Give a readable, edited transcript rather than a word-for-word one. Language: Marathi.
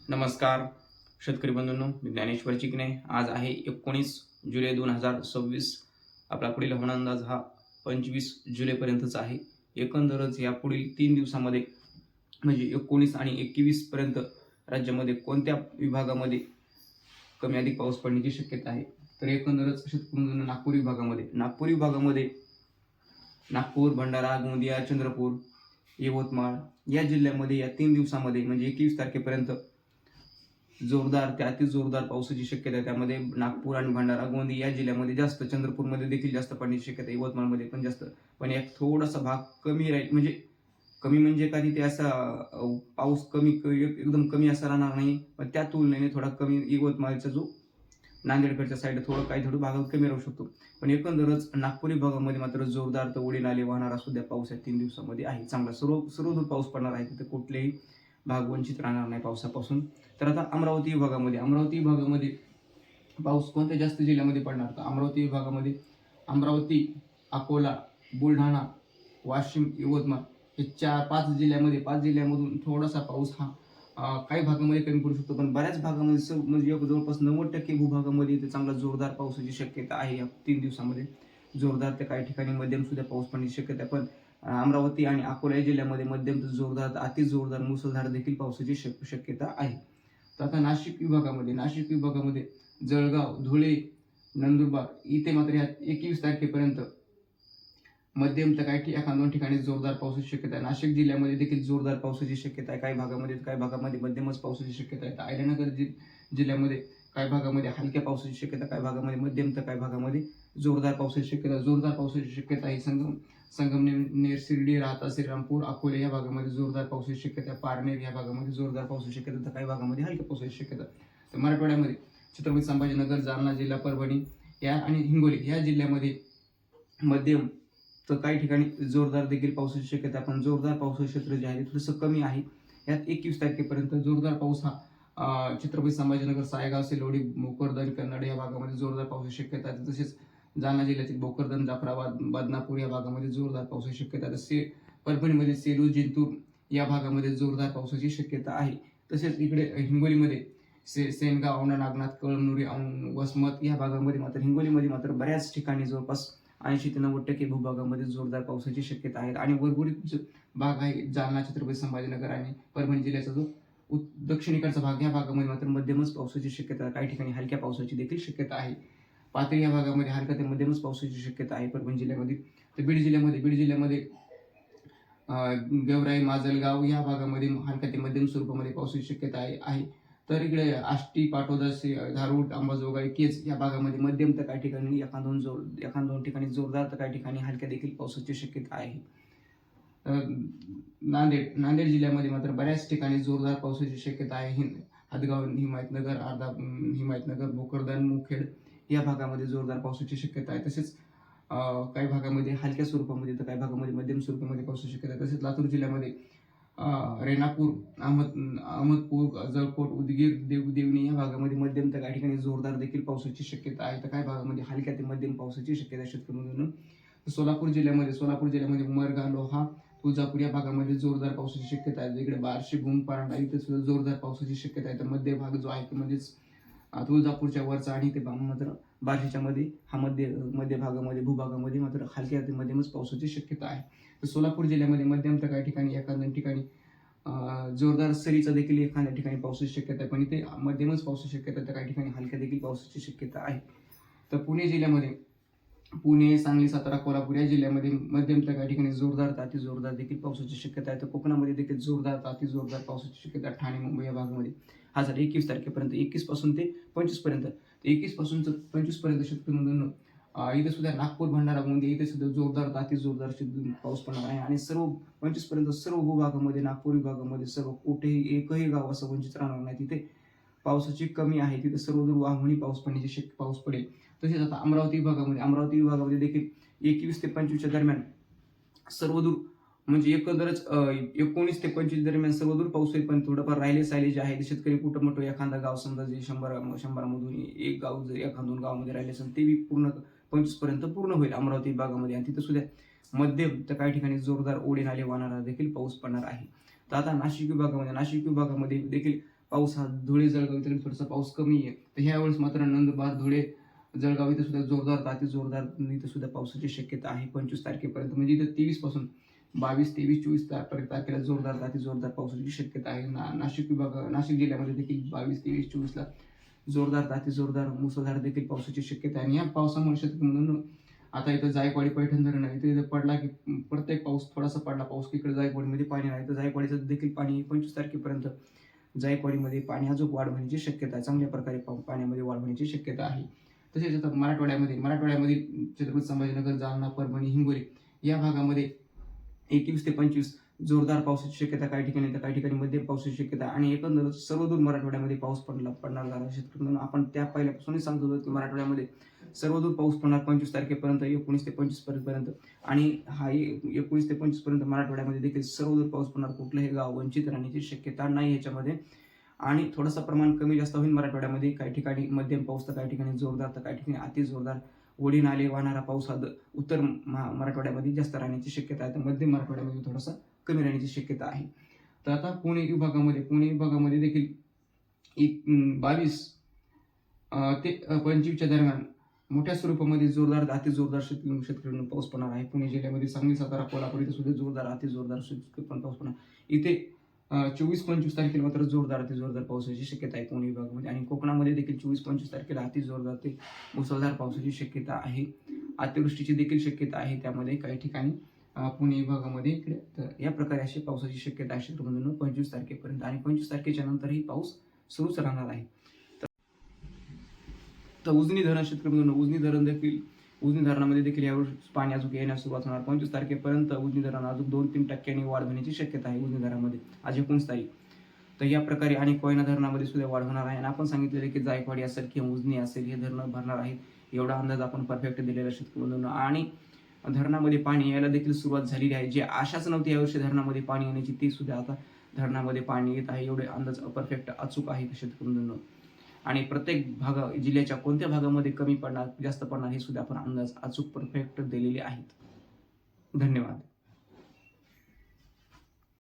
नमस्कार शेतकरी बंधूंनो, मी ज्ञानेश्वर चिकणे. आज आहे 19 जुलै 2026. आपला पुढील हवामान अंदाज हा 25 जुलैपर्यंतचा आहे. एकंदरच या पुढील 3 दिवसामध्ये म्हणजे 19 आणि 21 पर्यंत राज्यामध्ये कोणत्या विभागामध्ये कमी अधिक पाऊस पडण्याची शक्यता आहे. तर एकंदरच शेतकरी बंधूंनो, नागपूर विभागामध्ये नागपूर, भंडारा, गोंदिया, चंद्रपूर, यवतमाळ या जिल्ह्यामध्ये या 3 दिवसामध्ये म्हणजे 21 तारखेपर्यंत जोरदार ते अति जोरदार पावसाची शक्यता आहे. त्यामध्ये नागपूर आणि भंडारा, गोंदिया या जिल्ह्यामध्ये जास्त, चंद्रपूरमध्ये देखील जास्त पडण्याची शक्यता आहे, यवतमाळमध्ये पण जास्त. पण एक थोडासा भाग कमी राहील, म्हणजे कमी म्हणजे का तिथे असा पाऊस कमी एकदम कमी असा राहणार नाही, पण त्या तुलनेने थोडा कमी यवतमाळचा जो नांदेडकडच्या साईड थोडं भागात कमी राहू शकतो. पण एकंदरच नागपूर विभागामध्ये मात्र जोरदार तर ओढे नाले वाहणारा सुद्धा पाऊस या 3 दिवसामध्ये आहे. चांगला सर्वदूर पाऊस पडणार आहे. तिथे कुठलेही भाग वंचित राहणार नाही पावसापासून. तर आता अमरावती विभागामध्ये पाऊस कोणत्या जास्त जिल्ह्यामध्ये पडणार? तर अमरावती विभागामध्ये अमरावती, अकोला, बुलढाणा, वाशिम, यवतमाळ हे 4-5 जिल्ह्यामध्ये 5 जिल्ह्यामधून थोडासा पाऊस हा काही भागामध्ये कमी पडू शकतो. पण बऱ्याच भागामध्ये म्हणजे जवळपास 90% भूभागामध्ये इथे चांगला जोरदार पावसाची शक्यता आहे. या 3 दिवसामध्ये जोरदार ते काही ठिकाणी मध्यम सुद्धा पाऊस पडण्याची शक्यता आहे. पण अमरावती आणि अकोला या जिल्ह्यामध्ये मध्यम ते जोरदार, अति जोरदार, मुसळधार देखील पावसाची शक्यता आहे. तर आता नाशिक विभागामध्ये जळगाव, धुळे, नंदुरबार इथे मात्र या 21 तारखेपर्यंत मध्यम तर काही एखाद 2 ठिकाणी जोरदार पावसाची शक्यता आहे. नाशिक जिल्ह्यामध्ये देखील जोरदार पावसाची शक्यता आहे. काही भागामध्ये मध्यमच पावसाची शक्यता आहे. तर अहिल्यानगर जिल्ह्यामध्ये काही भागामध्ये हलक्या पावसाची शक्यता, काही भागामध्ये मध्यम तर काही भागामध्ये जोरदार पावसाची शक्यता आहे. संगमनेर, शिर्डी, राहता, श्रीरामपूर, अकोले या भागामध्ये जोरदार पावसाची शक्यता, पारनेर या भागामध्ये जोरदार पावसाची शक्यता, तर काही भागामध्ये हलक्या पावसाची शक्यता. तर मराठवाड्यामध्ये छत्रपती संभाजीनगर, जालना जिल्हा, परभणी या आणि हिंगोली या जिल्ह्यामध्ये मध्यम तर काही ठिकाणी जोरदार देखील पावसाची शक्यता. पण जोरदार पावसाचं क्षेत्र जे आहे थोडंसं कमी आहे. यात 21 तारखेपर्यंत जोरदार पाऊस हा छत्रपती संभाजीनगर, सायगाव, सिल्लोडी, भोकरदन, कन्नड या भागामध्ये जोरदार पावसाची शक्यता आहे. तसेच जालना जिल्ह्यातील भोकरदन, जाफराबाद, बदनापूर या भागामध्ये जोरदार पावसाची शक्यता आहे. परभणीमध्ये सेलू, जिंतूर या भागामध्ये जोरदार पावसाची शक्यता आहे. तसेच इकडे हिंगोलीमध्ये सेनगाव, औंढा, नागनाथ, कळमनुरी, वसमत या भागामध्ये हिंगोलीमध्ये मात्र बऱ्याच ठिकाणी जवळपास 80 ते 90% भूभागामध्ये जोरदार पावसाची शक्यता आहे. आणि उर्वरित भाग आहे जालना, छत्रपती संभाजीनगर आणि परभणी जिल्ह्याचा जो दक्षिणेकडचा भाग, या भागामध्ये मात्र मध्यमच पावसाची शक्यता, काही ठिकाणी हलक्या पावसाची देखील शक्यता आहे. पाथरी या भागामध्ये हलक्या ते मध्यमच पावसाची शक्यता आहे परभणी जिल्ह्यामध्ये. तर बीड जिल्ह्यामध्ये गेवराई, माजलगाव या भागामध्ये हलक्या ते मध्यम स्वरूपामध्ये पावसाची शक्यता आहे. तर इकडे आष्टी, पाटोदा, धारूर, अंबाजोगाई, केज या भागामध्ये मध्यम तर काही ठिकाणी एखाद दोन ठिकाणी जोरदार तर काही ठिकाणी हलक्या देखील पावसाची शक्यता आहे. नांदेड जिल्ह्यामध्ये मात्र बऱ्याच ठिकाणी जोरदार पावसाची शक्यता आहे. हदगाव, हिमायतनगर, भोकरदन, मुखेड या भागामध्ये जोरदार पावसाची शक्यता आहे. तसेच काही भागामध्ये हलक्या स्वरूपामध्ये तर काही भागामध्ये मध्यम स्वरूपामध्ये पावसाची शक्यता आहे. तसेच लातूर जिल्ह्यामध्ये रेणापूर, अहमदपूर, जळकोट, उदगीर, देवणी या भागामध्ये मध्यम तर काही ठिकाणी जोरदार देखील पावसाची शक्यता आहे. तर काही भागामध्ये हलक्या ते मध्यम पावसाची शक्यता शेतकऱ्यांना. सोलापूर जिल्ह्यामध्ये उमरगा, लोहा, तुळजापूर या भागामध्ये जोरदार पावसाची शक्यता आहे. इकडे बार्शी, भूम, परांडा इथे सुद्धा जोरदार पावसाची शक्यता आहे. तर मध्य भाग जो आहे म्हणजेच तुळजापूरच्या वरचा आणि ते मात्र बार्शीच्या मध्ये हा मध्य भागामध्ये भूभागामध्ये मात्र हलक्या ते मध्यमच पावसाची शक्यता आहे. तर सोलापूर जिल्ह्यामध्ये मध्यम तर काही ठिकाणी एखाद्या ठिकाणी जोरदार सरीचा देखील एखाद्या ठिकाणी पावसाची शक्यता आहे. पण इथे मध्यमच पावसाची शक्यता आहे, तर काही ठिकाणी हलक्या देखील पावसाची शक्यता आहे. तर पुणे, सांगली, सातारा, कोल्हापूर या जिल्ह्यामध्ये मध्यम तर काही ठिकाणी जोरदार तर अति जोरदार देखील पावसाची शक्यता आहे. तर कोकणामध्ये देखील जोरदार तर अति जोरदार पावसाची शक्यता आहे. ठाणे, मुंबई या भागामध्ये हा झाला 21 तारखेपर्यंत. 21 पासून ते 25 पर्यंत. 21 पासून 25 पर्यंत शेतकरी इथे सुद्धा नागपूर, भंडारा, गोंदिया इथे सुद्धा जोरदार तर अति जोरदार पाऊस पडणार आहे. आणि 25 पर्यंत सर्व भूभागामध्ये, नागपूर विभागामध्ये सर्व कुठेही एकही गाव असं वंचित राहणार नाही. तिथे पावसाची कमी आहे, तिथे सर्वदूर वाहून पाऊस पडण्याची पाऊस पडेल. तसेच आता अमरावती विभागामध्ये देखील 21 ते 25 दरम्यान सर्वदूर म्हणजे एकंदरच 19 ते 25 दरम्यान सर्वदूर पाऊस होईल. पण थोडंफार राहिले जे आहे शेतकरी कुठं मोठं एखादा गाव समजा जे 100मधून एक गाव जर एखाद 2 गावामध्ये राहिले असेल ते पूर्ण 25 पर्यंत पूर्ण होईल अमरावती विभागामध्ये. आणि तिथे सुद्धा मध्यम तर काही ठिकाणी जोरदार ओढे नाले वाहणारा देखील पाऊस पडणार आहे. तर आता नाशिक विभागामध्ये देखील पाऊस हा धुळे जळगाव इथे थोडासा पाऊस कमी आहे. तर ह्यावेळेस मात्र नंदुरबार, धुळे, जळगाव इथे सुद्धा जोरदार अति जोरदार इथे सुद्धा पावसाची शक्यता आहे 25 तारखेपर्यंत. म्हणजे इथे 23 पासून 22, 23, 24 तारखेला जोरदार अति जोरदार पावसाची शक्यता आहे. नाशिक जिल्ह्यामध्ये देखील 22, 23, 24ला जोरदार अति जोरदार मुसळधार देखील पावसाची शक्यता आहे. आणि या पावसामुळे शेतकऱ्यांना आता इथं जायकवाडी पैठण धरण आहे, इथे पडला की प्रत्येक पाऊस थोडासा पडला पाऊस इकडे जायकवाडीमध्ये पाणी नाही, तर जायकवाडीचं देखील पाणी 25 तारखेपर्यंत जायकवाडीमध्ये पाणी अजून वाढ होण्याची शक्यता आहे. चांगल्या प्रकारे पाण्यामध्ये वाढ होण्याची शक्यता आहे. तसेच आता मराठवाड्यामध्ये छत्रपती संभाजीनगर, जालना, परभणी, हिंगोली या भागामध्ये 21 ते 25 जोरदार पावसाची शक्यता काही ठिकाणी, तर काही ठिकाणी मध्यम पावसाची शक्यता. आणि एकंदरच सर्वदूर मराठवाड्यामध्ये पाऊस पडणार झाला शेतकऱ्यांना. आपण त्या पहिल्यापासूनच सांगत होतो की मराठवाड्यामध्ये सर्वदूर पाऊस पडणार 25 तारखेपर्यंत, 19 ते 25 पर्यंत. आणि हा 19 ते 25 पर्यंत मराठवाड्यामध्ये देखील सर्वदूर पाऊस पडणार. कुठलंही गाव वंचित राहण्याची शक्यता नाही याच्यामध्ये. आणि थोडंसं प्रमाण कमी जास्त होईल मराठवाड्यामध्ये. काही ठिकाणी मध्यम पाऊस, तर काही ठिकाणी जोरदार, तर काही ठिकाणी अति जोरदार ओढी नाले वाहणारा पाऊस हा उत्तर मराठवाड्यामध्ये जास्त राहण्याची शक्यता आहे, तर मध्य मराठवाड्यामध्ये थोडासा कमी राहण्याची शक्यता आहे. तर आता पुणे विभागामध्ये देखील 22 ते 25च्या दरम्यान मोठ्या स्वरूपामध्ये जोरदार अति जोरदार शेतकऱ्यांना पाऊस पडणार आहे. पुणे जिल्ह्यामध्ये सांगली, सातारा, कोल्हापूर इथे सुद्धा जोरदार अति जोरदार पाऊस पडणार. इथे 24-25 तारखेला मात्र जोरदार अति जोरदार पावसाची शक्यता आहे पुणे विभागामध्ये. आणि कोकणामध्ये देखील 24-25 तारखेला अति जोरदार ते मुसळधार पावसाची शक्यता आहे. अतिवृष्टीची देखील शक्यता आहे त्यामध्ये काही ठिकाणी पुणे विभागामध्ये इकडे. तर या प्रकारे अशी पावसाची शक्यता आहे शेतकऱ्यांना 25 तारखेपर्यंत. आणि 25 तारखेच्या नंतरही पाऊस सुरूच राहणार आहे. तर उजनी धरण शेतकऱ्यांना उजनी धरणामध्ये देखील यावर्षी पाणी अजून येण्यास सुरुवात होणार. 25 तारखेपर्यंत उजनी धरण अजून 2-3 टक्क्यांनी वाढ होण्याची शक्यता आहे उजनी धरणामध्ये आज 19 तारीख. तर या प्रकारे आणि कोयना धरणामध्ये सुद्धा वाढ होणार आहे. आणि आपण सांगितलेले की जायकवाडी असेल किंवा उजनी असेल हे धरणं भरणार आहेत, एवढा अंदाज आपण परफेक्ट दिलेला शेतकऱ्यांना. आणि धरणामध्ये पाणी यायला देखील सुरुवात झालेली आहे. जी आशाच नव्हती यावर्षी धरणामध्ये पाणी येण्याची, ती सुद्धा आता धरणामध्ये पाणी येत आहे. एवढे अंदाज परफेक्ट अचूक आहे शेतकऱ्यांना. आणि प्रत्येक जिल्ह्याच्या कोणत्या भागामध्ये कमी पडणार, जास्त पडणार हे सुद्धा आपण अंदाज अचूक परफेक्ट दिलेले आहेत. धन्यवाद.